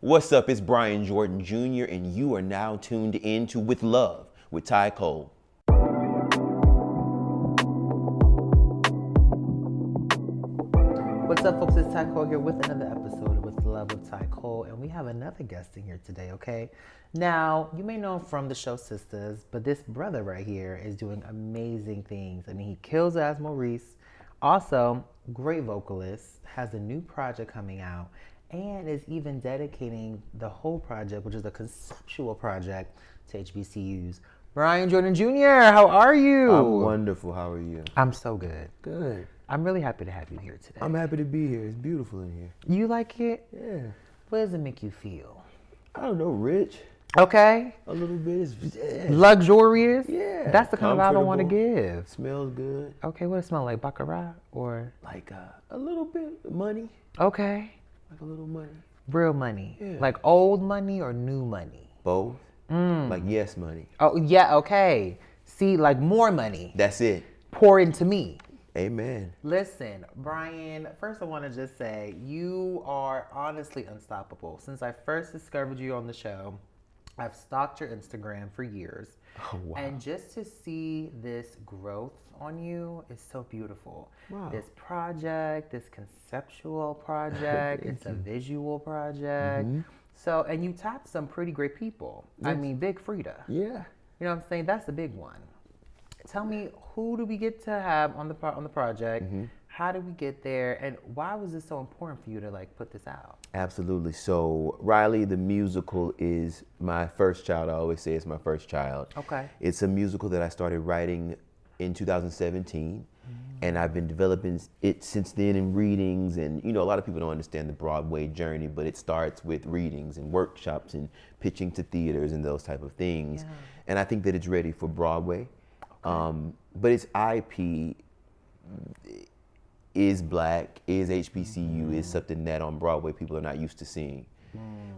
What's up? It's Brian Jordan Jr. and you are now tuned in to With Love with Ty Cole. What's up, folks? It's Ty Cole here with another episode of With Love with Ty Cole, and we have another guest in here today, okay? Now, you may know him from the show Sistas, but this brother right here is doing amazing things. I mean, he kills as Maurice. Also, great vocalist, has a new project coming out, and is even dedicating the whole project, which is a conceptual project, to HBCUs. Brian Jordan Jr., how are you? I'm wonderful. How are you? I'm so good. Good. I'm really happy to have you here today. I'm happy to be here. It's beautiful in here. You like it? Yeah. What does it make you feel? I don't know, rich. Okay. A little bit. Luxurious? Yeah. That's the kind of vibe I want to Comfortable. give. Smells good. Okay, what does it smell like? Baccarat or? Like a little bit of money. Okay. Like a little money. Real money. Yeah. Like old money or new money? Both. Like yes money. Oh, yeah, okay. See, like more money. That's it. Pour into me. Amen. Listen, Brian, first I want to just say you are honestly unstoppable. Since I first discovered you on the show, I've stalked your Instagram for years. Oh, wow. And just to see this growth on you is so beautiful. Wow. This project, this conceptual project, it's a visual project. So, and you tapped some pretty great people. I mean, Big Frida. Yeah. You know what I'm saying? That's a big one. Tell me, who do we get to have on the project? How did we get there? And why was it so important for you to like put this out? Absolutely. So Riley, the musical, is my first child. I always say it's my first child. Okay. It's a musical that I started writing in 2017. And I've been developing it since then in readings. And, you know, a lot of people don't understand the Broadway journey, but it starts with readings and workshops and pitching to theaters and those type of things. Yeah. And I think that it's ready for Broadway. But its IP is black, is HBCU, is something that on Broadway people are not used to seeing.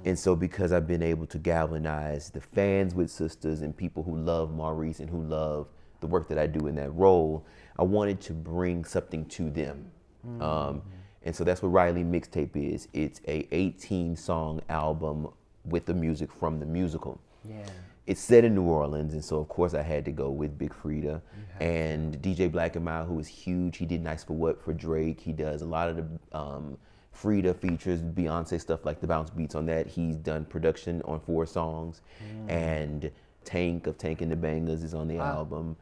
And so because I've been able to galvanize the fans with Sistas and people who love Maurice and who love the work that I do in that role, I wanted to bring something to them. And so that's what Riley Mixtape is. It's a 18-song album with the music from the musical. Yeah. It's set in New Orleans, and so of course I had to go with Big Frida and DJ Black and Mild, who is huge. He did Nice for What for Drake. He does a lot of the Frida features, Beyonce stuff like the bounce beats on that. He's done production on 4 songs, and Tank of Tank and the Bangers is on the album.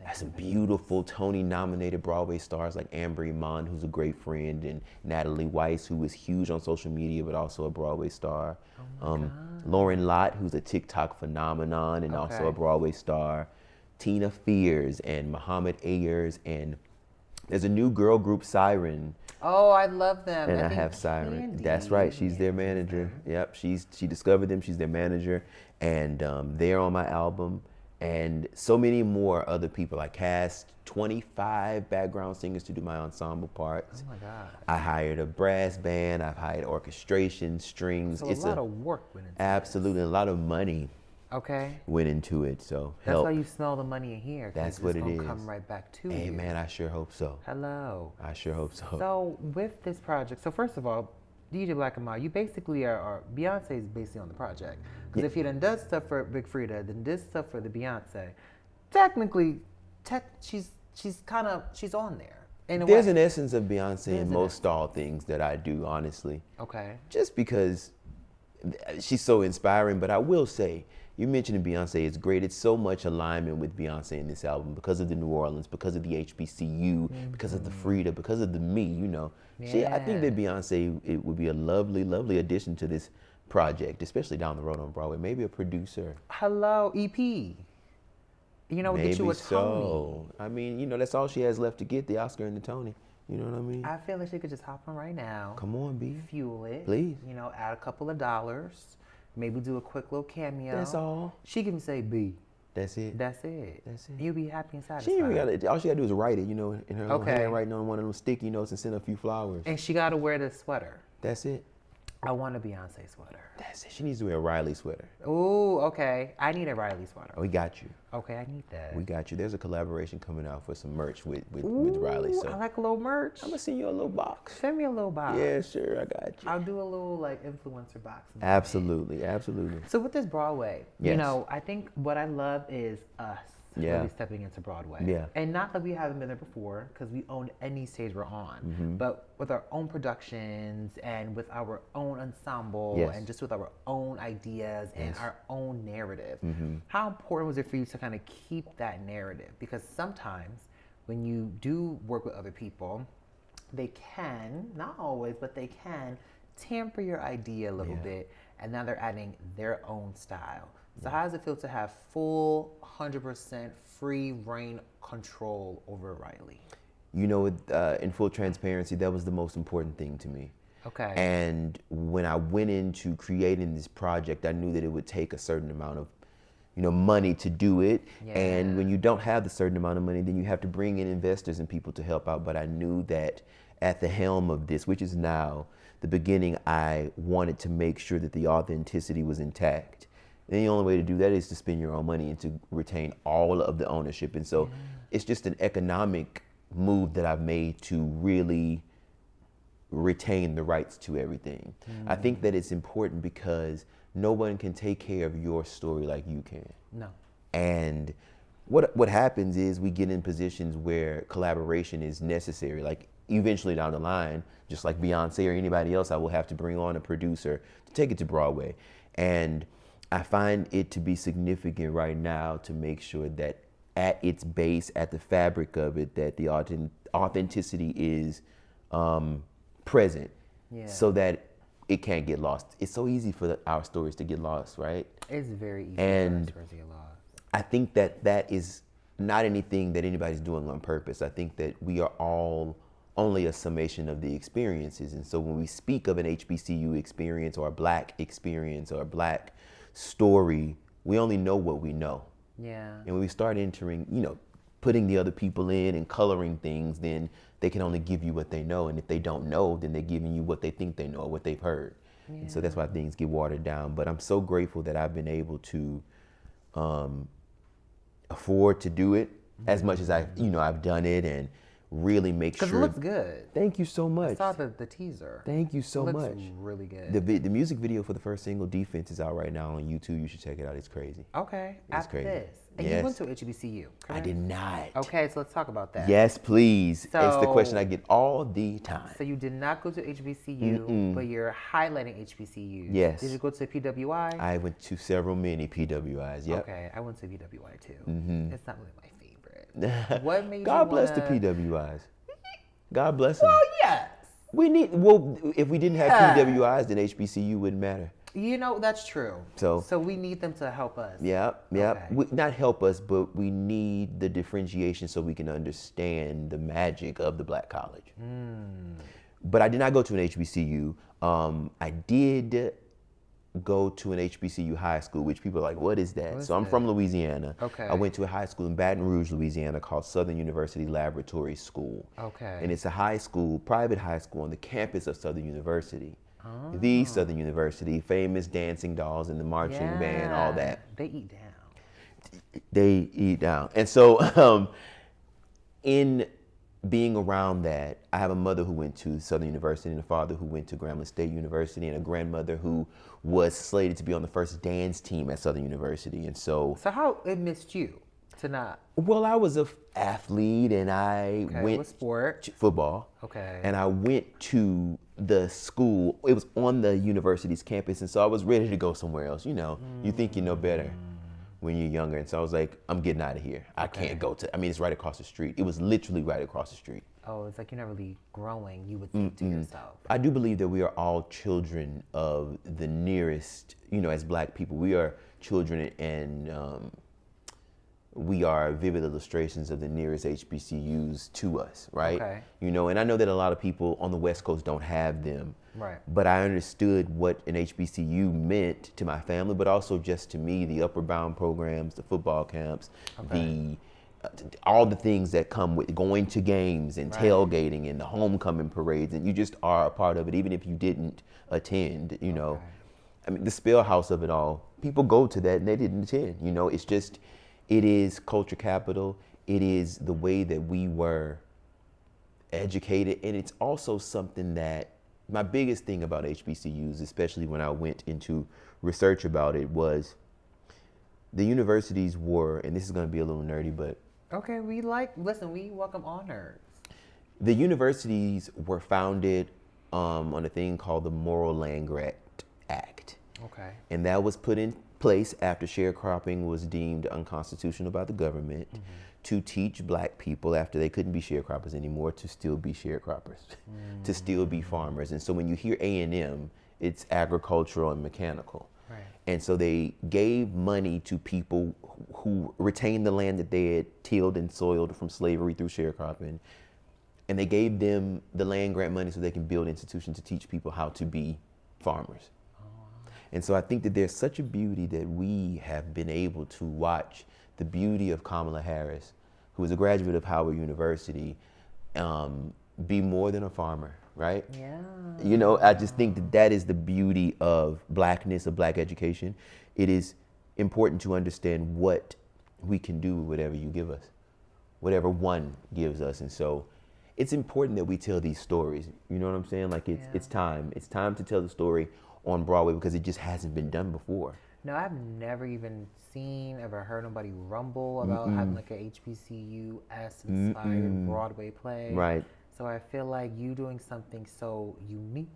Has some beautiful Tony-nominated Broadway stars like Amber Iman, who's a great friend, and Natalie Weiss, who is huge on social media, but also a Broadway star. Lauren Lott, who's a TikTok phenomenon and also a Broadway star. Tina Fears and Muhammad Ayers, and there's a new girl group, Siren. Oh, I love them. And I have Siren. Candy. That's right. She's their manager. Yep. She discovered them. She's their manager, and they're on my album. And so many more other people. I cast 25 background singers to do my ensemble parts. Oh my God. I hired a brass band. I've hired orchestration, strings. So it's a lot of work went into absolutely a lot of money. Okay. Went into it. So That's help. why you smell the money in here. That's what it is. Come right back to you. Hey man, I sure hope so. Hello. I sure hope so. So with this project, so first of all, DJ Black and Mild, you basically are Beyonce is basically on the project. Because if you done does stuff for Big Frida, then this stuff for the Beyonce, technically, she's on there. In a There's way. an essence of Beyonce There's in an most all things that I do, honestly. Okay. Just because she's so inspiring, but I will say, you mentioned Beyonce, it's great. It's so much alignment with Beyonce in this album because of the New Orleans, because of the HBCU, because of the Frida, because of the me, you know. I think that Beyonce, it would be a lovely, lovely addition to this project, especially down the road on Broadway. Maybe a producer. Hello, EP. You know, Maybe get you a Tony. so. I mean, you know, that's all she has left to get, the Oscar and the Tony. You know what I mean? I feel like she could just hop on right now. Come on, B. Fuel it. Please. You know, add a couple of dollars. Maybe do a quick little cameo. That's all. She can say B. That's it. That's it. That's it. You'll be happy and satisfied. She ain't even got all she gotta do is write it, you know, in her little Okay. handwriting on one of them sticky notes and send a few flowers. And she got to wear the sweater. That's it. I want a Beyonce sweater. That's it. She needs to wear a Riley sweater. Ooh, okay. I need a Riley sweater. We got you. Okay, I need that. We got you. There's a collaboration coming out for some merch with Ooh, Riley. So I like a little merch. I'm gonna send you a little box. Send me a little box. Yeah, sure. I got you. I'll do a little like influencer box. Absolutely, absolutely. So with this Broadway, you Yes. know, I think what I love is us Yeah. really stepping into Broadway. Yeah. And not that we haven't been there before, because we own any stage we're on, Mm-hmm. but with our own productions and with our own ensemble Yes. and just with our own ideas and Yes. our own narrative. Mm-hmm. How important was it for you to kind of keep that narrative? Because sometimes when you do work with other people, they can, not always, but they can tamper your idea a little Yeah. bit, and now they're adding their own style. So how does it feel to have full 100% free reign control over Riley? You know, in full transparency, that was the most important thing to me. Okay. And when I went into creating this project, I knew that it would take a certain amount of, money to do it. And Yeah. when you don't have the certain amount of money, then you have to bring in investors and people to help out. But I knew that at the helm of this, which is now the beginning, I wanted to make sure that the authenticity was intact. And the only way to do that is to spend your own money and to retain all of the ownership. And so it's just an economic move that I've made to really retain the rights to everything. I think that it's important because no one can take care of your story like you can. No. And what happens is we get in positions where collaboration is necessary. Like eventually down the line, just like Beyonce or anybody else, I will have to bring on a producer to take it to Broadway. And I find it to be significant right now to make sure that at its base, at the fabric of it, that the authenticity is present, Yeah. so that it can't get lost. It's so easy for our stories to get lost, right? It's very easy And for us to get lost. I think that is not anything that anybody's doing on purpose. I think that we are all only a summation of the experiences. And so when we speak of an HBCU experience or a Black experience or a Black story, we only know what we know. Yeah. And when we start entering, putting the other people in and coloring things, then they can only give you what they know. And if they don't know, then they're giving you what they think they know or what they've heard. Yeah. And so that's why things get watered down. But I'm so grateful that I've been able to afford to do it as much as I've done it and really make sure. Because it looks good. Thank you so much. I saw the teaser. Thank you so much. It looks really good. The music video for the first single, Defense, is out right now on YouTube. You should check it out. It's crazy. Okay. It's After crazy. this. And Yes. you went to HBCU, correct? I did not. Okay, so let's talk about that. Yes, please. It's the So- question I get all the time. So you did not go to HBCU, but you're highlighting HBCUs. Yes. Did you go to PWI? I went to many PWIs. Yep. Okay, I went to PWI too. It's not really my favorite. God What made you bless the wanna- PWIs. God bless them. Well, yes. If we didn't have Yeah. PWIs, then HBCU wouldn't matter. You know, that's true. So- we need them to help us. Yep. Okay. Not help us, but we need the differentiation so we can understand the magic of the Black college. But I did not go to an HBCU. I did go to an HBCU high school, which people are like, what is that? What So is I'm that? from Louisiana. Okay. I went to a high school in Baton Rouge, Louisiana called Southern University Laboratory School. Okay. And it's a high school, private high school on the campus of Southern University. Oh. The Southern University, famous dancing dolls and the marching band, all that. They eat down. They eat down. And so in being around that, I have a mother who went to Southern University and a father who went to Grambling State University and a grandmother who was slated to be on the first dance team at Southern University. And so, So how it missed you to not? well, I was an athlete and I Okay, went what sport? to football. Okay. And I went to the school. It was on the university's campus. And so I was ready to go somewhere else. You think you know better when you're younger. And so I was like, I'm getting out of here. I can't go to, it's right across the street. It was literally right across the street. Oh, it's like you're not really growing, you would think to yourself. I do believe that we are all children of the nearest, as Black people, we are children and we are vivid illustrations of the nearest HBCUs to us, right? Okay. And I know that a lot of people on the West Coast don't have them. Right. But I understood what an HBCU meant to my family, but also just to me, the upward bound programs, the football camps, the all the things that come with going to games and tailgating and the homecoming parades, and you just are a part of it, even if you didn't attend. You know, I mean, the spill house of it all. People go to that and they didn't attend. You know, it's just, it is culture capital. It is the way that we were educated, and it's also something that my biggest thing about HBCUs, especially when I went into research about it, was the universities were, and this is going to be a little nerdy, but Okay, we welcome all nerds. the universities were founded on a thing called the Moral Land Grant Act. Okay. And that was put in place after sharecropping was deemed unconstitutional by the government to teach black people, after they couldn't be sharecroppers anymore, to still be sharecroppers, to still be farmers. And so when you hear A&M, it's agricultural and mechanical. Right. And so they gave money to people who retained the land that they had tilled and soiled from slavery through sharecropping. And they gave them the land grant money so they can build institutions to teach people how to be farmers. And so I think that there's such a beauty that we have been able to watch the beauty of Kamala Harris, who is a graduate of Howard University, be more than a farmer, right? Yeah. You know, I just think that that is the beauty of blackness, of black education. It is important to understand what we can do with whatever you give us, whatever one gives us. And so it's important that we tell these stories. You know what I'm saying? Like it's time. It's time to tell the story on Broadway because it just hasn't been done before. No, I've never even ever heard nobody rumble about having like a HBCU-esque inspired Broadway play. Right. So I feel like you doing something so unique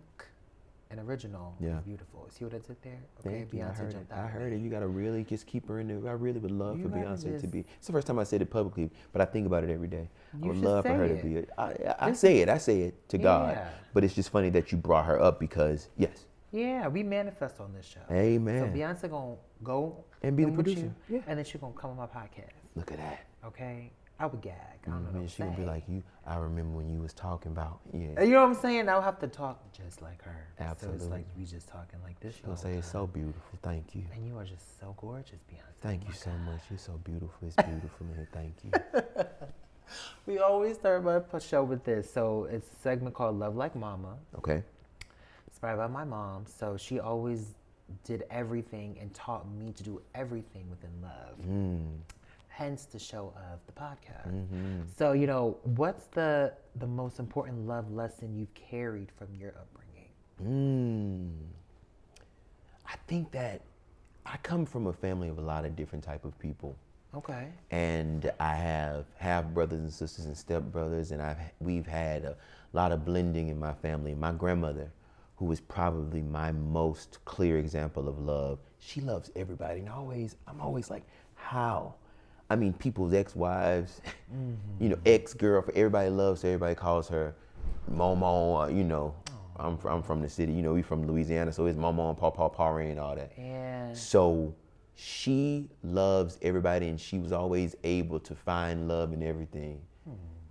and original is beautiful. See what I did there? Okay, Thank you. Beyonce jumped out. I heard it. You gotta really just keep her in there. I really would love You for gotta Beyonce to just- be. It's the first time I said it publicly, but I think about it every day. I You would should love for her say to be. it. I say it to God. Yeah. But it's just funny that you brought her up because yes. Yeah, we manifest on this show. Amen. So Beyonce gonna go And be the in with producer. you, Yeah. and then she gonna come on my podcast. Look at that. Okay, I would gag. I don't know. Man, What she gonna be like you. I remember when you was talking about yeah. you know what I'm saying? I'll have to talk just like her. Absolutely. So it's like we just talking like this. She gonna say it's so beautiful. Thank you. And you are just so gorgeous, Beyonce. Thank you so much. You're so beautiful. It's beautiful in here. Thank you. We always start my show with this. So it's a segment called Love Like Mama. Okay. Inspired by my mom. So she always did everything and taught me to do everything within love. Hence the show of the podcast. So, you know, what's the most important love lesson you've carried from your upbringing? I think that I come from a family of a lot of different type of people. Okay. And I have half brothers and sisters and step brothers, and we've had a lot of blending in my family. My grandmother, who is probably my most clear example of love, she loves everybody. And I'm always like, how? I mean, people's ex-wives, you know, ex-girlfriend, everybody loves her, everybody calls her Momo, you know. I'm from the city, you know, we from Louisiana, so it's Momo and Paw and all that. Yeah. So she loves everybody, and she was always able to find love in everything.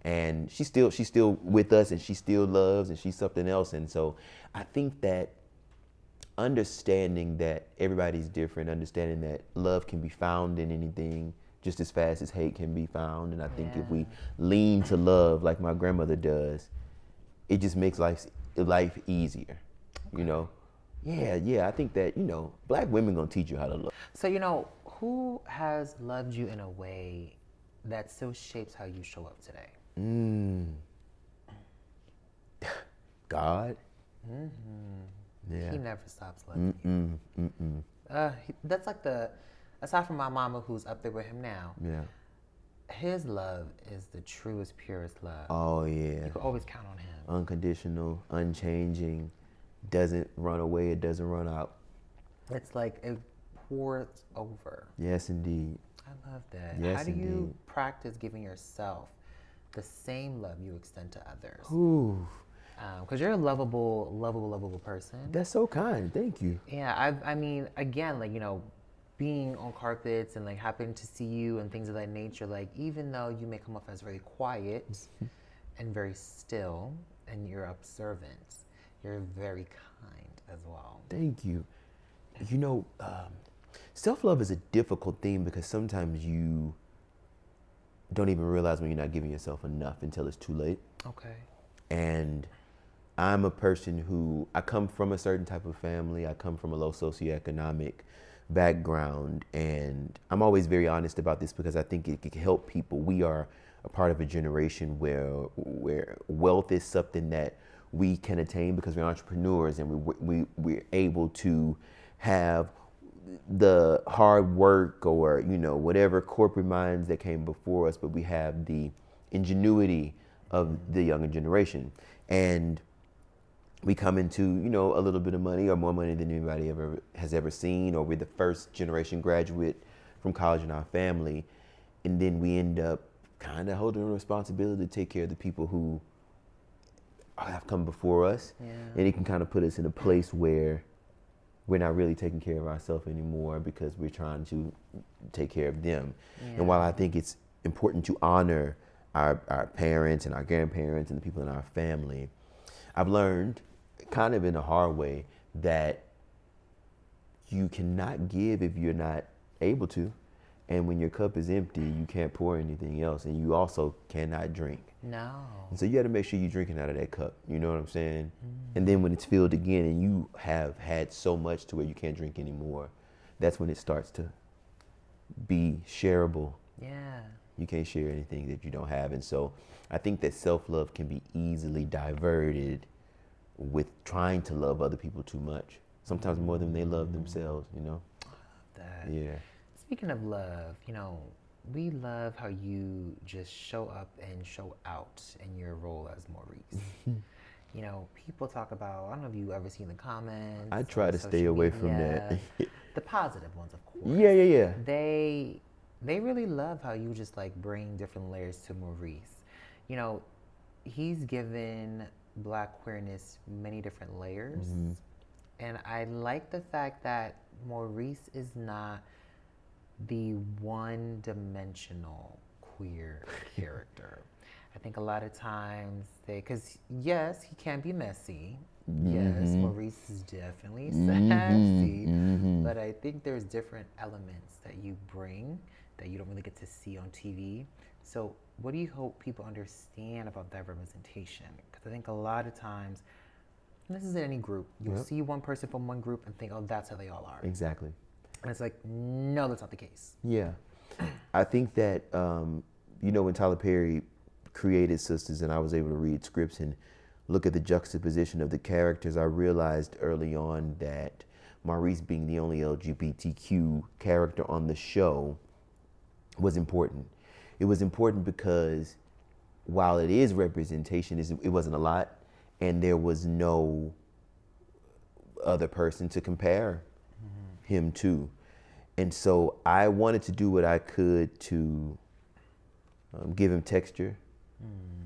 And she's still with us, and she still loves, and she's something else. And so I think that understanding that everybody's different, understanding that love can be found in anything just as fast as hate can be found. And I think if we lean to love like my grandmother does, it just makes life easier, you know? Yeah, I think that, you know, black women gonna teach you how to love. So, you know, who has loved you in a way that still shapes how you show up today? God. Yeah. He never stops loving you. That's like aside from my mama who's up there with him now, Yeah. his love is the truest, purest love. Oh yeah. You can always count on him. Unconditional, unchanging, doesn't run away, it doesn't run out. It's like it pours over. Yes, indeed. I love that. Yes, How do you indeed. practice giving yourself the same love you extend to others? Ooh, Because you're a lovable person. that's so kind. Thank you. Yeah, I mean, again, like, you know, being on carpets and like happening to see you and things of that nature, like even though you may come off as very quiet and very still and you're observant, you're very kind as well. Thank you. You know, self-love is a difficult thing because sometimes you don't even realize when you're not giving yourself enough until it's too late. Okay. And I'm a person I come from a certain type of family. I come from a low socioeconomic background. And I'm always very honest about this because I think it can help people. We are a part of a generation where wealth is something that we can attain because we're entrepreneurs, and we're able to have the hard work or whatever corporate minds that came before us, but we have the ingenuity of the younger generation, and we come into a little bit of money or more money than anybody has ever seen, or we're the first generation graduate from college in our family, and then we end up kind of holding a responsibility to take care of the people who have come before us. Yeah. And it can kind of put us in a place where we're not really taking care of ourselves anymore because we're trying to take care of them. Yeah. And while I think it's important to honor our parents and our grandparents and the people in our family, I've learned kind of in a hard way that you cannot give if you're not able to. And when your cup is empty, you can't pour anything else. And you also cannot drink. No. And so you got to make sure you're drinking out of that cup. You know what I'm saying? And then when it's filled again and you have had so much to where you can't drink anymore, that's when it starts to be shareable. Yeah. You can't share anything that you don't have. And so I think that self-love can be easily diverted with trying to love other people too much. Sometimes more than they love themselves, That. Yeah. Speaking of love, we love how you just show up and show out in your role as Maurice. People talk about, I don't know if you've ever seen the comments. I try on to stay social away from media. that. The positive ones, of course. Yeah. They really love how you just like bring different layers to Maurice. He's given Black queerness many different layers. Mm-hmm. And I like the fact that Maurice is not the one-dimensional queer character. I think a lot of times because yes, he can be messy. Mm-hmm. Yes, Maurice is definitely Mm-hmm. sassy. Mm-hmm. But I think there's different elements that you bring that you don't really get to see on TV. So what do you hope people understand about that representation? Because I think a lot of times, and this is in any group, you'll see one person from one group and think, oh, that's how they all are. Exactly. And it's like, no, that's not the case. Yeah. I think that, when Tyler Perry created Sistas and I was able to read scripts and look at the juxtaposition of the characters, I realized early on that Maurice being the only LGBTQ character on the show was important. It was important because while it is representation, it wasn't a lot, and there was no other person to compare him to. And so I wanted to do what I could to give him texture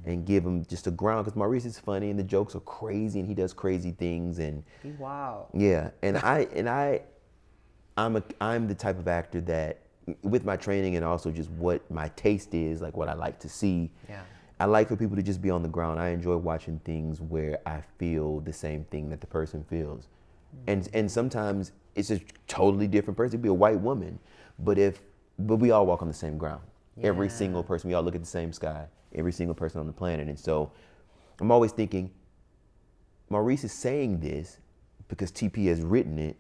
and give him just a ground, because Maurice is funny and the jokes are crazy and he does crazy things, and Wow. yeah, and I'm the type of actor that, with my training and also just what my taste is, like what I like to see, Yeah. I like for people to just be on the ground. I enjoy watching things where I feel the same thing that the person feels. And sometimes it's a totally different person. It could be a white woman, but we all walk on the same ground. Yeah. Every single person, we all look at the same sky, every single person on the planet. And so I'm always thinking, Maurice is saying this because TP has written it,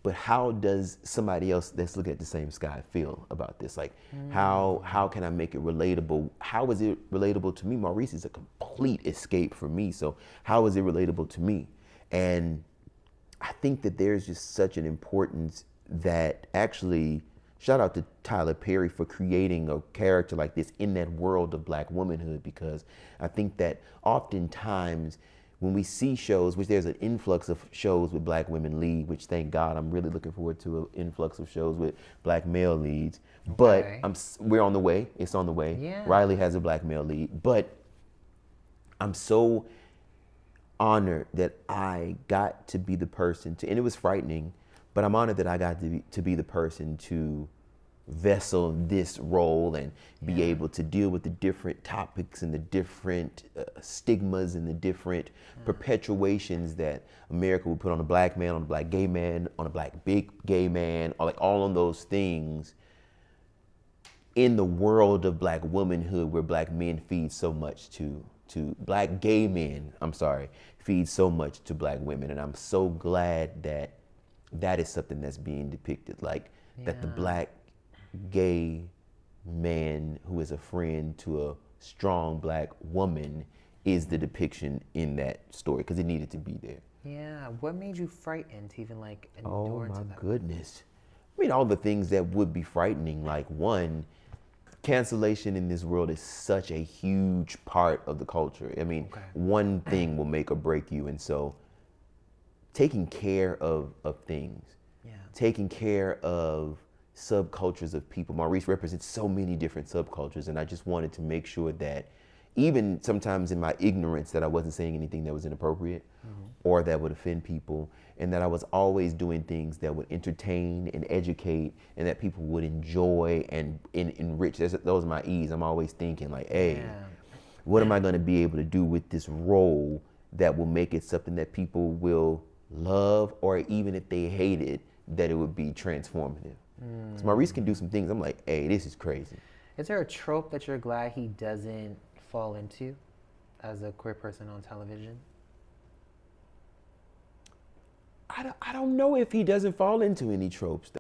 but how does somebody else that's looking at the same sky feel about this? Like, how can I make it relatable? How is it relatable to me? Maurice is a complete escape for me. So how is it relatable to me? And I think that there's just such an importance that actually, shout out to Tyler Perry for creating a character like this in that world of Black womanhood, because I think that oftentimes when we see shows, which there's an influx of shows with Black women lead, which thank God, I'm really looking forward to an influx of shows with Black male leads. Okay. But we're on the way. It's on the way. Yeah. Riley has a Black male lead. But I'm so honored that I got to be the person to, and it was frightening, but I'm honored that I got to be the person to vessel this role and be able to deal with the different topics and the different stigmas and the different perpetuations that America would put on a Black man, on a Black gay man, on a Black big gay man, or like all on those things in the world of black womanhood where black men feed so much to black gay men, I'm sorry, feed so much to black women. And I'm so glad that that is something that's being depicted. Like that the black gay man who is a friend to a strong black woman is the depiction in that story because it needed to be there. Yeah. What made you frightened to even like Oh endure my to that? goodness. I mean, all the things that would be frightening, like one, cancellation in this world is such a huge part of the culture. I mean, one thing will make or break you. And so taking care of things, taking care of subcultures of people. Maurice represents so many different subcultures, and I just wanted to make sure that even sometimes in my ignorance that I wasn't saying anything that was inappropriate or that would offend people, and that I was always doing things that would entertain and educate and that people would enjoy and enrich. Those are my E's. I'm always thinking like, hey, what am I going to be able to do with this role that will make it something that people will love, or even if they hate it, that it would be transformative. Because Maurice can do some things. I'm like, hey, this is crazy. Is there a trope that you're glad he doesn't fall into as a queer person on television? I don't know if he doesn't fall into any tropes.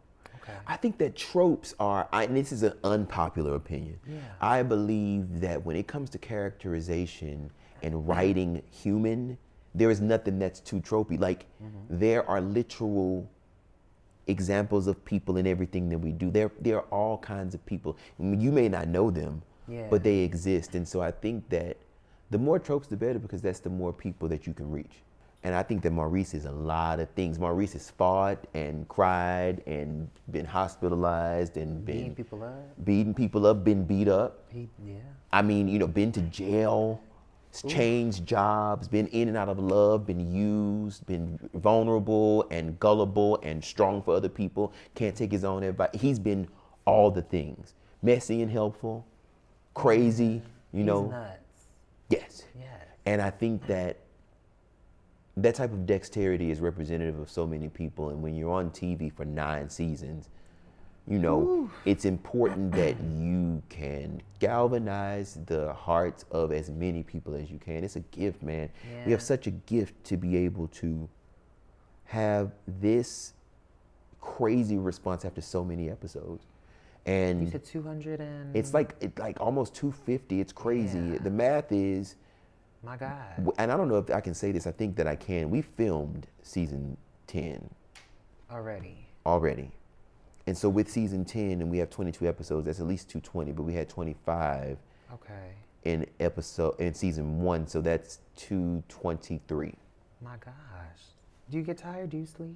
Okay. I think that tropes are, and this is an unpopular opinion, I believe that when it comes to characterization and writing human, there is nothing that's too tropey. Like, there are literal examples of people in everything that we do. There are all kinds of people. I mean, you may not know them, but they exist. And so I think that the more tropes, the better, because that's the more people that you can reach. And I think that Maurice is a lot of things. Maurice has fought and cried and been hospitalized and been beating people up, been beat up. I mean, you know, been to jail, changed jobs, been in and out of love, been used, been vulnerable and gullible and strong for other people, can't take his own advice. He's been all the things. Messy and helpful, crazy, you know. He's nuts. Yes. And I think that that type of dexterity is representative of so many people. And when you're on TV for 9 seasons, you know, it's important that you can galvanize the hearts of as many people as you can. It's a gift, man. We have such a gift to be able to have this crazy response after so many episodes. And you said 200 and... It's like almost 250. It's crazy. The math is... My God. And I don't know if I can say this. I think that I can. We filmed season 10. Already. And so with season 10, and we have 22 episodes, that's at least 220, but we had 25 in season 1, so that's 223. My gosh. Do you get tired? Do you sleep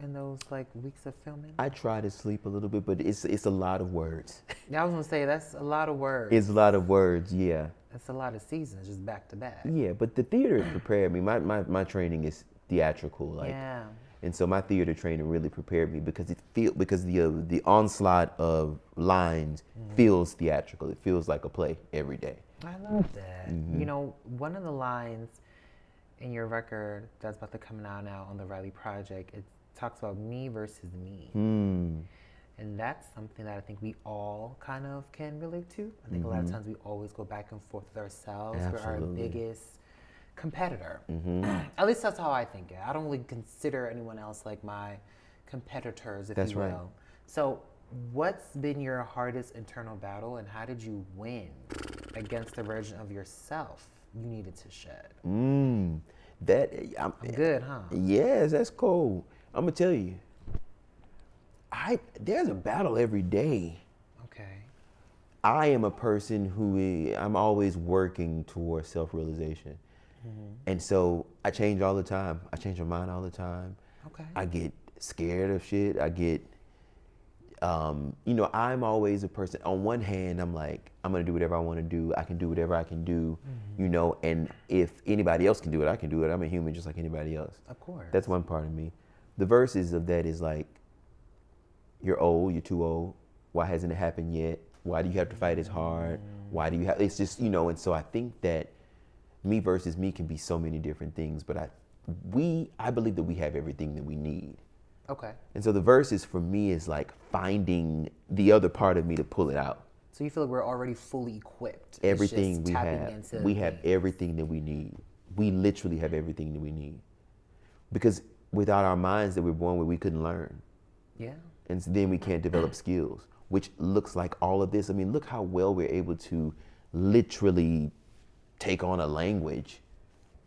in those like weeks of filming? I try to sleep a little bit, but it's a lot of words. Yeah, I was gonna say that's a lot of words. It's a lot of words, yeah. That's a lot of seasons, just back to back. Yeah, but the theater prepared me. My training is theatrical, like, and so my theater training really prepared me because the onslaught of lines feels theatrical. It feels like a play every day. I love that. You know, one of the lines in your record that's about to come out now on the Riley Project, it talks about me versus me. And that's something that I think we all kind of can relate to. I think a lot of times we always go back and forth with ourselves. We're our biggest competitor. At least that's how I think it. I don't really consider anyone else like my competitors, if you will. Right. So what's been your hardest internal battle, and how did you win against the version of yourself you needed to shed? I'm good, huh? Yes, that's cool. I'm gonna tell you. There's a battle every day. Okay. I am a person who I'm always working towards self-realization. And so I change all the time. I change my mind all the time. Okay. I get scared of shit. I get, you know, I'm always a person, on one hand, I'm like, I'm gonna do whatever I wanna do. I can do whatever I can do, you know, and if anybody else can do it, I can do it. I'm a human just like anybody else. Of course. That's one part of me. The verses of that is like, you're old, you're too old. Why hasn't it happened yet? Why do you have to fight as hard? Why do you have, it's just, you know, and so I think that me versus me can be so many different things, but I believe that we have everything that we need. Okay. And so the verses for me is like finding the other part of me to pull it out. So you feel like we're already fully equipped. It's Everything just we tapping have, into we have things. everything that we need. We literally have everything that we need. Because without our minds that we're born with, we couldn't learn. Yeah. And so then we can't develop skills, which looks like all of this. I mean, look how well we're able to literally take on a language,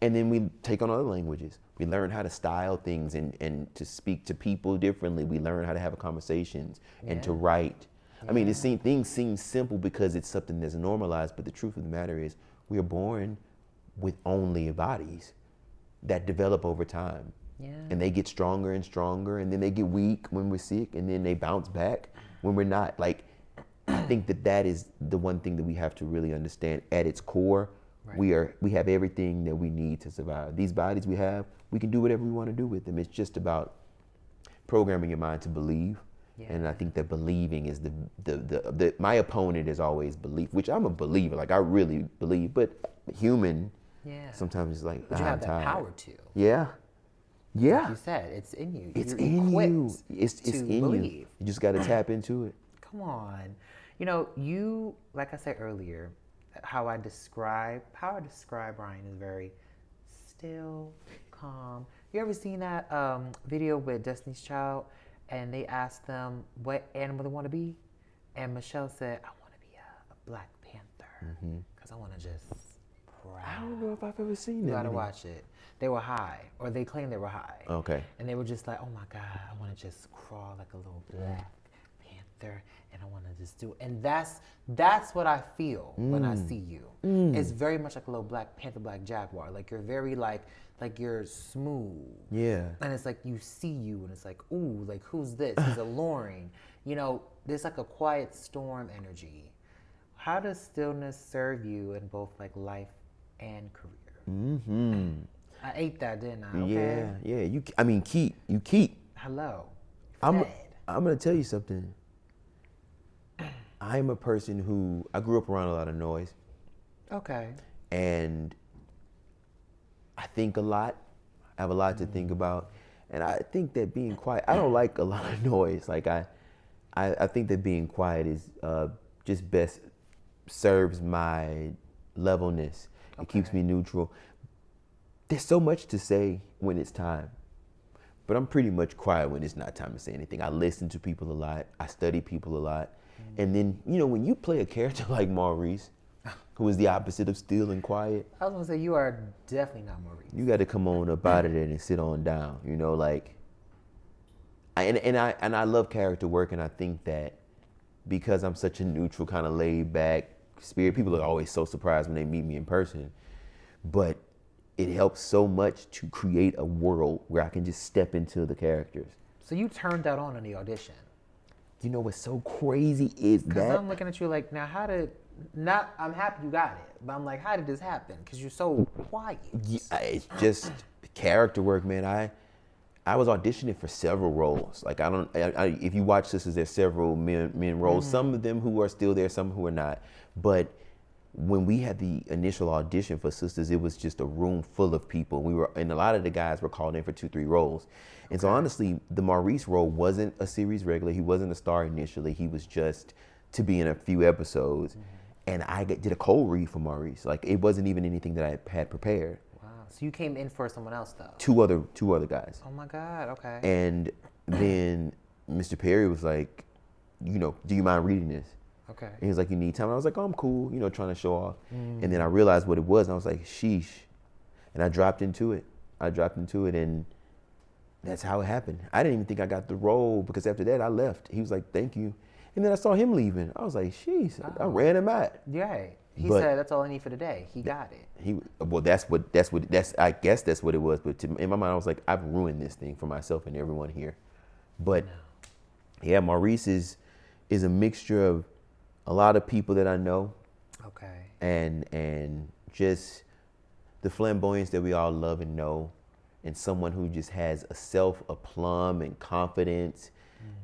and then we take on other languages. We learn how to style things and to speak to people differently. We learn how to have conversations and to write. I mean, things seem simple because it's something that's normalized, but the truth of the matter is we are born with only bodies that develop over time. Yeah. And they get stronger and stronger, and then they get weak when we're sick, and then they bounce back when we're not. Like, I think that is the one thing that we have to really understand. At its core, we have everything that we need to survive. These bodies we have, we can do whatever we want to do with them. It's just about programming your mind to believe. Yeah. And I think that believing is the my opponent is always belief, which I'm a believer. Like, I really believe, but human, sometimes it's like, But you have that power to. Yeah. Yeah. Like you said, it's in you. It's You're in you. equipped It's to in believe. you. You just got to tap into it. Come on. You know, you, like I said earlier, how I describe Ryan is very still, calm. You ever seen that video with Destiny's Child, and they asked them what animal they want to be? And Michelle said, I want to be a Black Panther, because I want to just prowl. I don't know if I've ever seen that. You gotta watch it. They were high, or they claimed they were high. Okay. And they were just like, oh my God, I want to just crawl like a little Black Panther, and I want to just do it. And that's what I feel when I see you. It's very much like a little Black Panther, Black Jaguar. Like, you're very like you're smooth. Yeah. And it's like you see you, and it's like, ooh, like, who's this? He's alluring. You know, there's like a quiet storm energy. How does stillness serve you in both like life and career? I ate that, didn't I? Okay. Yeah. You keep. Hello. I'm Fed. gonna tell you something. I'm a person who I grew up around a lot of noise, Okay. and I think a lot. I have a lot to think about, and I think that being quiet. I don't like a lot of noise. Like, I think that being quiet is just best serves my levelness. It keeps me neutral. There's so much to say when it's time, but I'm pretty much quiet when it's not time to say anything. I listen to people a lot. I study people a lot. And then, when you play a character like Maurice, who is the opposite of still and quiet, I was gonna say, you are definitely not Maurice. you got to come on up out of there and sit on down. Like, I love character work, and I think that because I'm such a neutral, kind of laid back spirit, people are always so surprised when they meet me in person. But it helps so much to create a world where I can just step into the characters. So you turned that on in the audition. You know what's so crazy is Because that I'm looking at you like, now I'm happy you got it, but I'm like, how did this happen? Because you're so quiet. Yeah, it's just character work, man. I was auditioning for several roles. Like, if you watch Sistas, there's several men roles. Some of them who are still there, some who are not. But when we had the initial audition for Sistas, it was just a room full of people. And a lot of the guys were called in for 2-3 roles. And so honestly, the Maurice role wasn't a series regular. He wasn't a star initially. He was just to be in a few episodes. And I did a cold read for Maurice. Like, it wasn't even anything that I had prepared. Wow. So you came in for someone else though? Two other guys. Oh my God. Okay. And then Mr. Perry was like, do you mind reading this? Okay. And he was like, you need time? I was like, oh, I'm cool, trying to show off. And then I realized what it was, and I was like, sheesh. And I dropped into it, and that's how it happened. I didn't even think I got the role, because after that, I left. He was like, thank you. And then I saw him leaving. I was like, sheesh, I ran him out. Yeah. He said, that's all I need for today. He got it. I guess that's what it was. But in my mind, I was like, I've ruined this thing for myself and everyone here. But yeah, Maurice is a mixture of a lot of people that I know. Okay. And just the flamboyance that we all love and know, and someone who just has a plum and confidence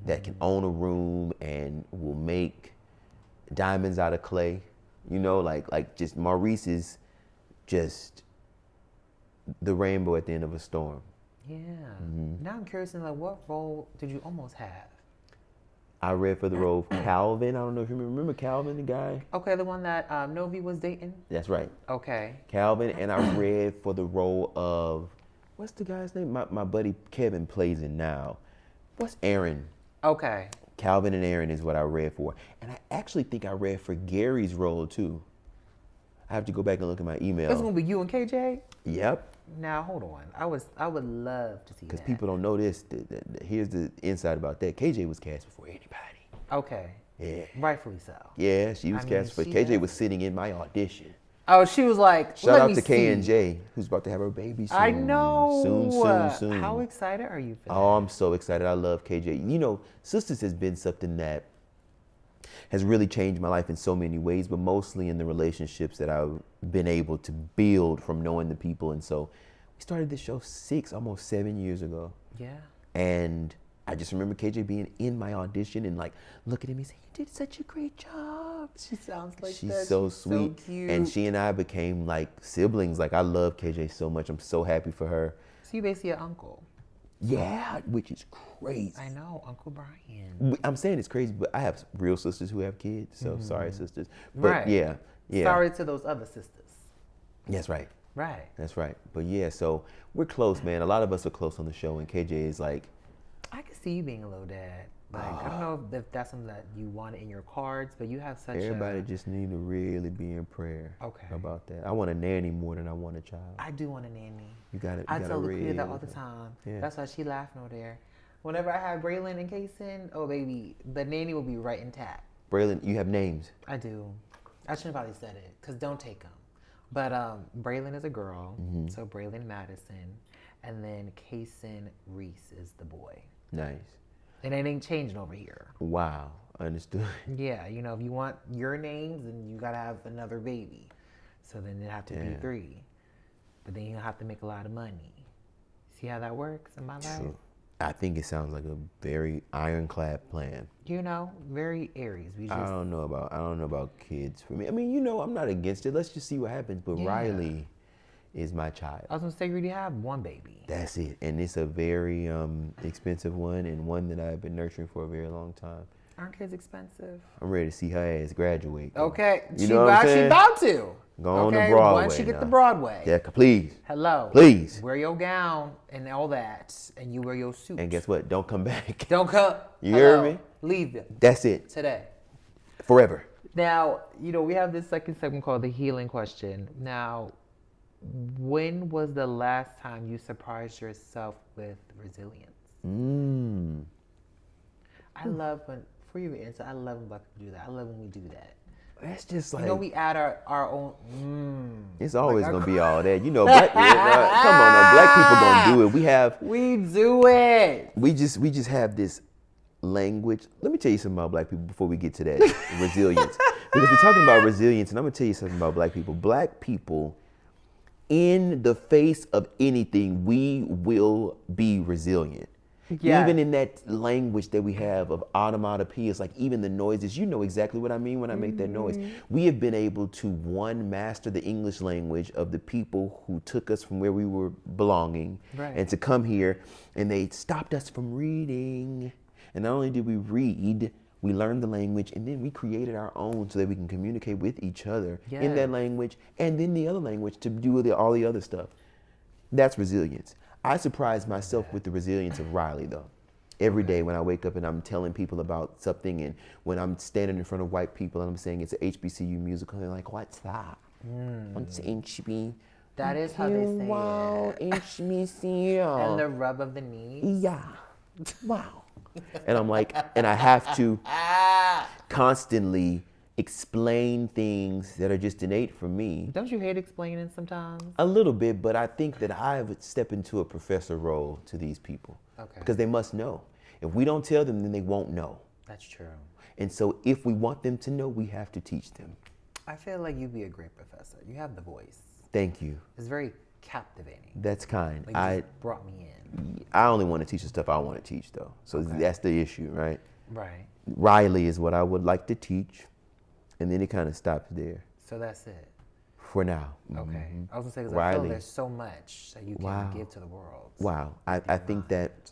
that can own a room and will make diamonds out of clay. Like just Maurice is just the rainbow at the end of a storm. Yeah. Now I'm curious, like, what role did you almost have? I read for the role of Calvin. I don't know if you remember Calvin, the guy. Okay, the one that Novi was dating. That's right, Okay. Calvin. And I read for the role of, what's the guy's name? My buddy Kevin plays it now. What's Aaron? Okay. Calvin and Aaron is what I read for. And I actually think I read for Gary's role too. I have to go back and look at my email. It's gonna be you and KJ. Yep. Now hold on. I would love to see that. Because people don't know this. Here's the insight about that. KJ was cast before anybody. Okay. Yeah. Rightfully so. Yeah, she was cast before. KJ has- was sitting in my audition. Oh, she was like, Shout let out me to see. K and J, who's about to have her baby soon. I know. Soon. How excited are you for that? Oh, I'm so excited. I love KJ. You know, Sistas has been something that has really changed my life in so many ways, but mostly in the relationships that I've been able to build from knowing the people. And so we started this show almost 7 years ago. Yeah. And I just remember KJ being in my audition and like looking at me saying, "You did such a great job." She sounds like She's that. so She's sweet. so cute. And she and I became like siblings. Like I love KJ so much. I'm so happy for her. So you basically an uncle. Yeah, which is crazy. I know, Uncle Brian. I'm saying it's crazy, but I have real sisters who have kids. So sorry, sisters. But Right. yeah. Sorry to those other sisters. That's right. Right. That's right. But yeah, so we're close, man. A lot of us are close on the show, and KJ is like, I could see you being a little dad. Like, I don't know if that's something that you want in your cards, but you have such everybody just need to really be in prayer about that. I want a nanny more than I want a child. I do want a nanny. You got it. I tell Lucretia that all the time. Yeah. That's why she laughing over there. Whenever I have Braylon and Kaysen, oh baby, the nanny will be right intact. Braylon, you have names. I do. I shouldn't have probably said it, because don't take them. But Braylon is a girl, so Braylon Madison, and then Kaysen Reese is the boy. Nice. And it ain't changing over here. Wow. Understood. Yeah, you know, if you want your names, then you gotta have another baby. So then it have to be 3. But then you have to make a lot of money. See how that works in my life? True. I think it sounds like a very ironclad plan. You know, very Aries. I don't know about kids for me. I mean, you know, I'm not against it. Let's just see what happens. But Riley is my child. I was gonna say you already have one baby. That's it. And it's a very expensive one, and one that I've been nurturing for a very long time. Aren't kids expensive? I'm ready to see her ass graduate. Okay. You she know what I'm saying? about to. Go on to Broadway. Once she get now. to Broadway. Yeah, please. Hello. Please. Wear your gown and all that, and you wear your suit. And guess what? Don't come back. Don't come. You hear me? Leave them That's it. today. Forever. Now, you know, we have this second segment called the healing question. Now, when was the last time you surprised yourself with resilience? I love when, for you to answer, I love when black people do that. I love when we do that. That's just like, You know, we add our own, it's always going to be all that. You know, come on now, black people going to do it. We do it. We just have this language. Let me tell you something about black people before we get to that resilience. Because we're talking about resilience, and I'm going to tell you something about black people. Black people, in the face of anything, we will be resilient. Yeah. Even in that language that we have of onomatopoeias, like even the noises, you know exactly what I mean when I make that noise. We have been able to, one, master the English language of the people who took us from where we were belonging, and to come here, and they stopped us from reading. And not only did we read, we learned the language, and then we created our own so that we can communicate with each other in that language, and then the other language to do all the other stuff. That's resilience. I surprise myself with the resilience of Riley, though. Every day when I wake up and I'm telling people about something, and when I'm standing in front of white people and I'm saying it's an HBCU musical, they're like, "What's that?" What's HB? That is how they say wow, it. HBCU. And the rub of the knees. Yeah. Wow. And I'm like, and I have to constantly explain things that are just innate for me. Don't you hate explaining sometimes? A little bit, but I think that I've stepped into a professor role to these people. Okay. Because they must know. If we don't tell them, then they won't know. That's true. And so if we want them to know, we have to teach them. I feel like you'd be a great professor. You have the voice. Thank you. It's very captivating. That's kind. Like you just brought me in. I only want to teach the stuff I want to teach, though. So that's the issue, right? Right. Riley is what I would like to teach, and then it kind of stops there So that's it. for now. Okay. I was gonna say, because I feel Riley. there's so much that you can give to the world. Wow. I think that,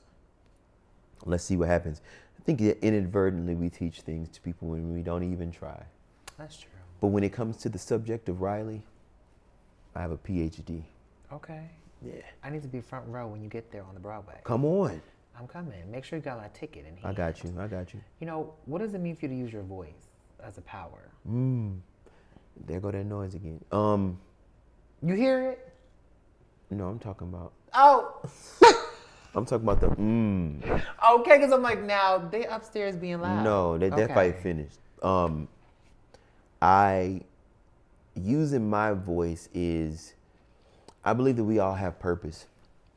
let's see what happens. think that inadvertently we teach things to people when we don't even try. That's true. But when it comes to the subject of Riley, I have a PhD. Okay. Yeah. I need to be front row when you get there on the Broadway. Come on. I'm coming. Make sure you got my ticket in here. I got you. I got you. You know, what does it mean for you to use your voice as a power? There go that noise again. You hear it? No, I'm talking about. Oh. I'm talking about the. Okay, because I'm like, now they upstairs being loud. No, that Okay. fight finished. I using my voice is. I believe that we all have purpose.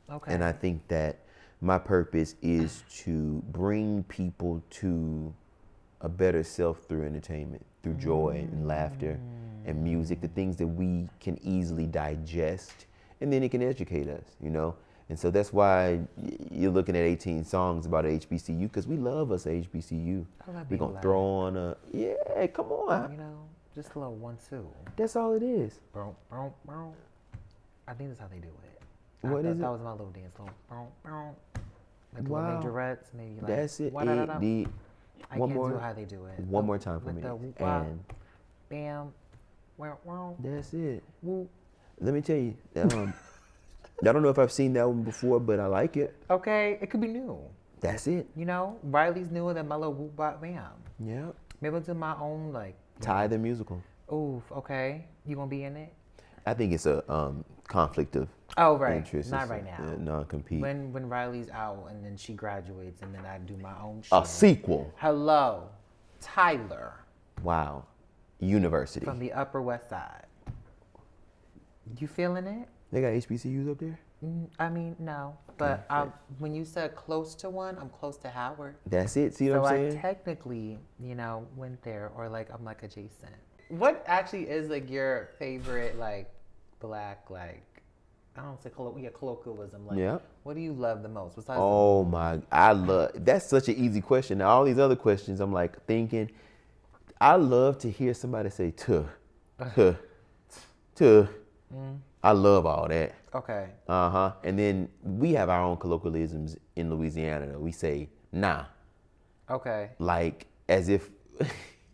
Okay. And I think that my purpose is to bring people to a better self through entertainment, through joy and laughter and music, the things that we can easily digest, and then it can educate us, you know? And so that's why you're looking at 18 songs about HBCU, because we love us HBCU. We're going to throw on a, yeah, come on. You know, just a little 1-2. That's all it is. Boom, boom, boom. I think that's how they do it. What is it? That was my little dance. Little boom, boom. Like the Wow. majorettes, maybe like. That's it. Wa-da-da-da. I one can't more, do how they do it. One more time for With me. the whoop-wop, And bam, wow, wow, that's it. whoop. Let me tell you, I don't know if I've seen that one before, but I like it. Okay, it could be new. That's it. You know, Riley's newer than my little whoop bop bam. Yeah. Maybe I'll do my own like. Ty the musical. Oof. Okay, you gonna be in it? I think it's a conflict of Oh right, interest. not It's right a, now. non-compete. When Riley's out and then she graduates and then I do my own show. A sequel. Hello, Tyler Wow. University. from the Upper West Side. You feeling it? They got HBCUs up there? I mean, no. But when you said close to one, I'm close to Howard. That's it. See what So I'm I saying? technically, went there, or like I'm like adjacent. What actually is like your favorite like black like I don't say colloquialism like Yeah. what do you love the most besides Oh my, I love, that's such an easy question. Now all these other questions, I'm like thinking, I love to hear somebody say tuh. I love all that. Okay. Uh-huh. And then we have our own colloquialisms in Louisiana. We say nah. Okay. Like as if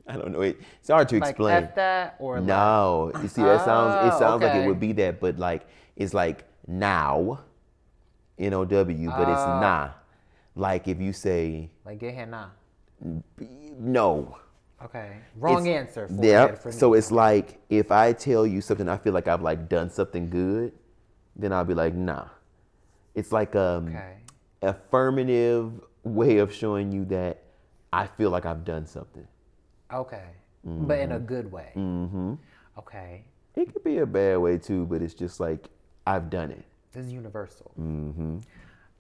I don't know. It's hard to Like explain. F that or No. You see, that sounds. It sounds like it okay. would be that, but like it's like now, N-O-W, but it's nah. Like if you say like get here now. no. Okay. Wrong It's- answer. For Yeah. it for So me. it's like if I tell you something, I feel like I've like done something good, then I'll be like nah. It's like Okay. affirmative way of showing you that I feel like I've done something. Okay. But in a good way. Mm-hmm. Okay. It could be a bad way too, but it's just like I've done it. This is universal. Mm-hmm.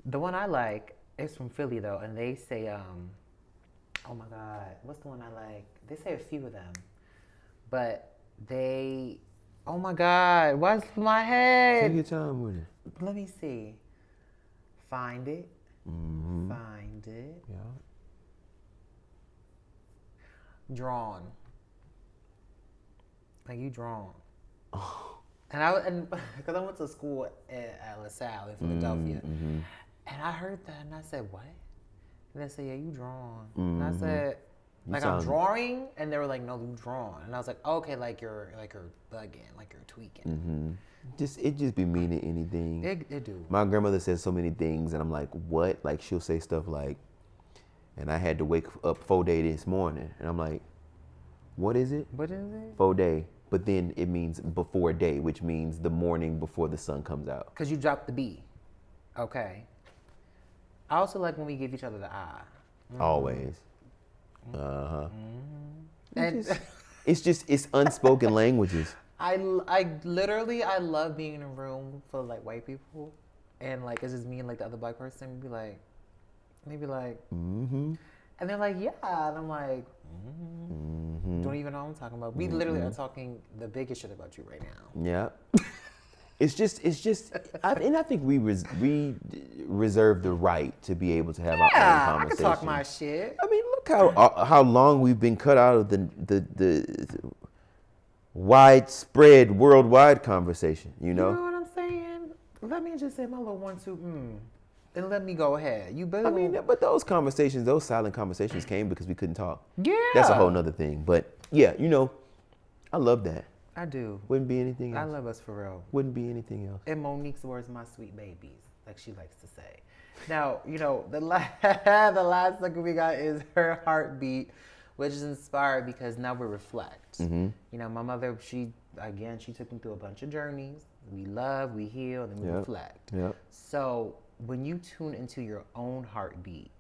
The one I like is from Philly though, and they say, oh my God, what's the one I like? They say a few of them, but they, oh my God, what's my Take head? your time with it. Let me see. Find it. Mm-hmm. Find it. Yeah. Drawn. Like you drawn. And because I went to school at LaSalle in Philadelphia, Mm-hmm. and I heard that, and I said, "What?" And they said, "Yeah, you drawn." And I said, "Like I'm sound- drawing," and they were like, "No, you drawn." And I was like, oh, "Okay, like you're bugging, like you're tweaking." Mm-hmm. It just be meaning anything. It do. My grandmother says so many things, and I'm like, what? Like she'll say stuff like, and I had to wake up 4 day this morning, and I'm like, what is it? What is it? 4 day. But then it means before day, which means the morning before the sun comes out. Because you dropped the B. Okay. I also like when we give each other the I. Always. Uh-huh. And It's unspoken languages. I literally love being in a room full of like white people, and like it's just me and like the other black person be like, Mm-hmm. and they're like, yeah, and I'm like, don't even know what I'm talking about. We literally are talking the biggest shit about you right now. Yeah. It's just, and I think we reserve the right to be able to have our own Yeah, I conversation. can talk my shit. I mean, look how long we've been cut out of the widespread worldwide conversation. You You know. know what I'm saying? Let me just say my little 1, 2. and let me go ahead. You better. I mean, but those conversations, those silent conversations came because we couldn't talk. Yeah. That's a whole nother thing. But yeah, I love that. I do. Wouldn't be anything else. I love us for real. Wouldn't be anything else. In Monique's words, my sweet babies, like she likes to say. Now, the last second we got is her heartbeat, which is inspired because now we reflect. My mother, she took me through a bunch of journeys. We love, we heal, and we reflect. Yep. So when you tune into your own heartbeat,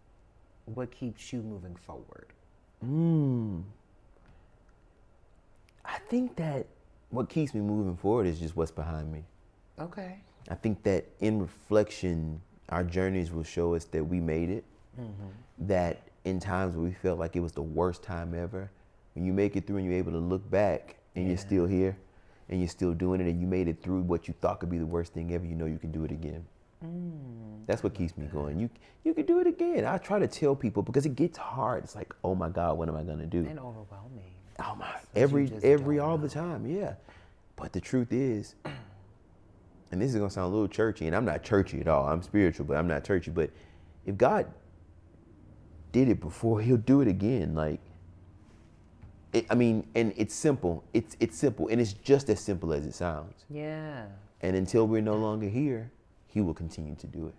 what keeps you moving forward? I think that what keeps me moving forward is just what's behind me. Okay. I think that in reflection, our journeys will show us that we made it. That in times where we felt like it was the worst time ever, when you make it through and you're able to look back and you're still here and you're still doing it and you made it through what you thought could be the worst thing ever, you can do it again. That's what keeps me going. You can do it again. I try to tell people because it gets hard. It's like, oh my God, what am I gonna do? And overwhelming. Oh my, all the time, yeah. But the truth is, and this is gonna sound a little churchy, and I'm not churchy at all. I'm spiritual, but I'm not churchy. But if God did it before, He'll do it again. And it's simple. It's simple, and it's just as simple as it sounds. Yeah. And until we're no longer here, He will continue to do it.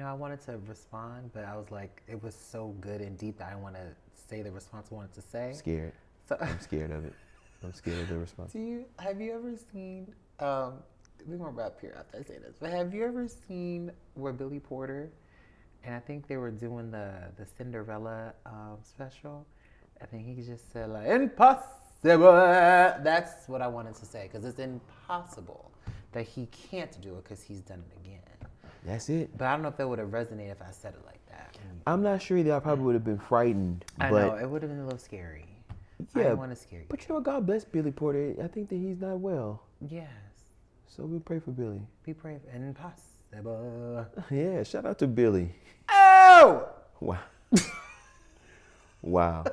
I wanted to respond, but I was like, it was so good and deep that I didn't want to say the response I wanted to say. Scared. So, I'm scared of it. I'm scared of the response. Have you ever seen, we're going to wrap here after I say this, but have you ever seen where Billy Porter, and I think they were doing the Cinderella special, I think he just said impossible. That's what I wanted to say, because it's impossible that he can't do it because he's done it again. That's it. But I don't know if it would have resonated if I said it like that. I'm not sure that I probably would have been frightened. I know, it would have been a little scary. Yeah, I didn't want to scare you. But God bless Billy Porter. I think that he's not well. Yes. So we pray for Billy. We pray for impossible. Yeah, shout out to Billy. Oh! Wow. Wow.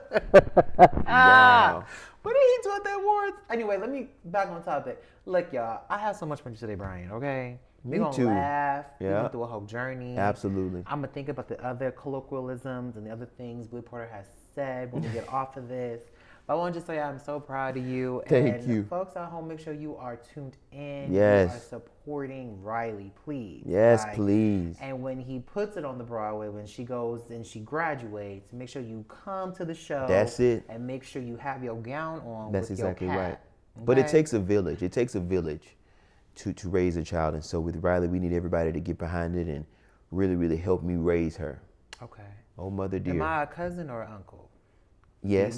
Wow. What did he do at the awards? Anyway, let me back on topic. Look, y'all, I had so much fun today, Brian, okay? Me We're too. Gonna laugh. Yeah. We went through a whole journey. Absolutely. I'm gonna think about the other colloquialisms and the other things Billy Porter has said when we get off of this. But I want to just say I'm so proud of you. Thank you. Folks at home, make sure you are tuned in. Yes. You are supporting Riley, please. Yes, please. And when he puts it on the Broadway, when she goes and she graduates, make sure you come to the show. That's it. And make sure you have your gown on. That's with exactly your cat. right. Okay? But it takes a village. It takes a village to raise a child. And so with Riley, we need everybody to get behind it and really, really help me raise her. Okay. Oh, mother dear. Am I a cousin or an uncle? Yes.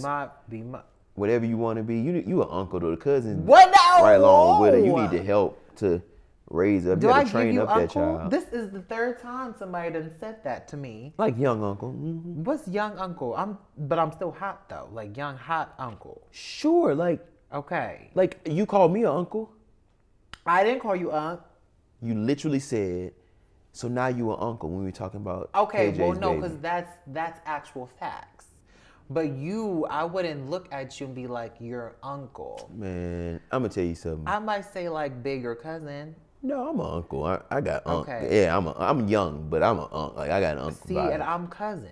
Be my. Whatever you want to be. You an uncle to the cousin. What now? Right along with her. You need to help to raise up. Do you I gotta train give you up uncle? that child. This is the third time somebody done said that to me. Like young uncle. Mm-hmm. What's young uncle? But I'm still hot though. Like young hot uncle. Sure. Okay. Like you called me an uncle. I didn't call you unc. You literally said, so now you an uncle when we were talking about Okay, KJ's well no, baby. because that's actual facts. But I wouldn't look at you and be like, you're uncle. Man, I'm gonna tell you something. I might say like bigger cousin. No, I'm an uncle. I got uncle. Okay. Yeah, I'm young, but I'm an uncle. Like I got an uncle. See, vibe. and I'm cousin.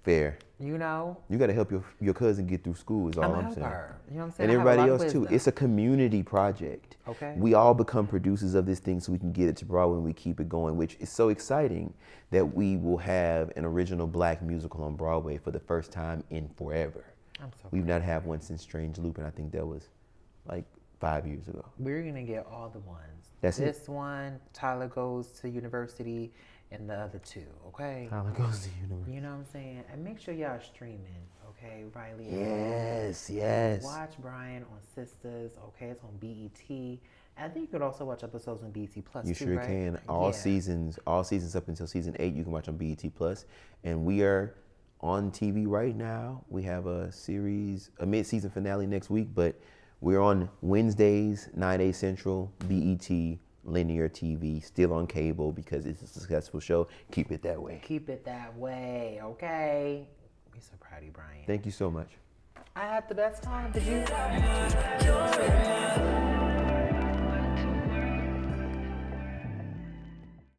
Fair. You know? You got to help your cousin get through school is all I'm help saying. her. You know what I'm saying? And I have a everybody lot of else too. wisdom. It's a community project. Okay. We all become producers of this thing so we can get it to Broadway and we keep it going, which is so exciting that we will have an original black musical on Broadway for the first time in forever. We've not had one since Strange Loop, and I think that was like 5 years ago. We're going to get all the ones. That's it. This one, Tyler Goes to University, and the other two, okay? Tyler Goes to University. You know what I'm saying? And make sure y'all streaming, okay? Riley. Yes. Watch Brian on Sistas, okay? It's on BET. I think you could also watch episodes on BET Plus. You too, sure right? can. All seasons up until season 8, you can watch on BET Plus. And we are on TV right now. We have a mid-season finale next week, but we're on Wednesdays, 9/8 Central, BET, linear TV, still on cable because it's a successful show. Keep it that way. Keep it that way, okay? We're so proud of you, Brian. Thank you so much. I had the best time. Did you?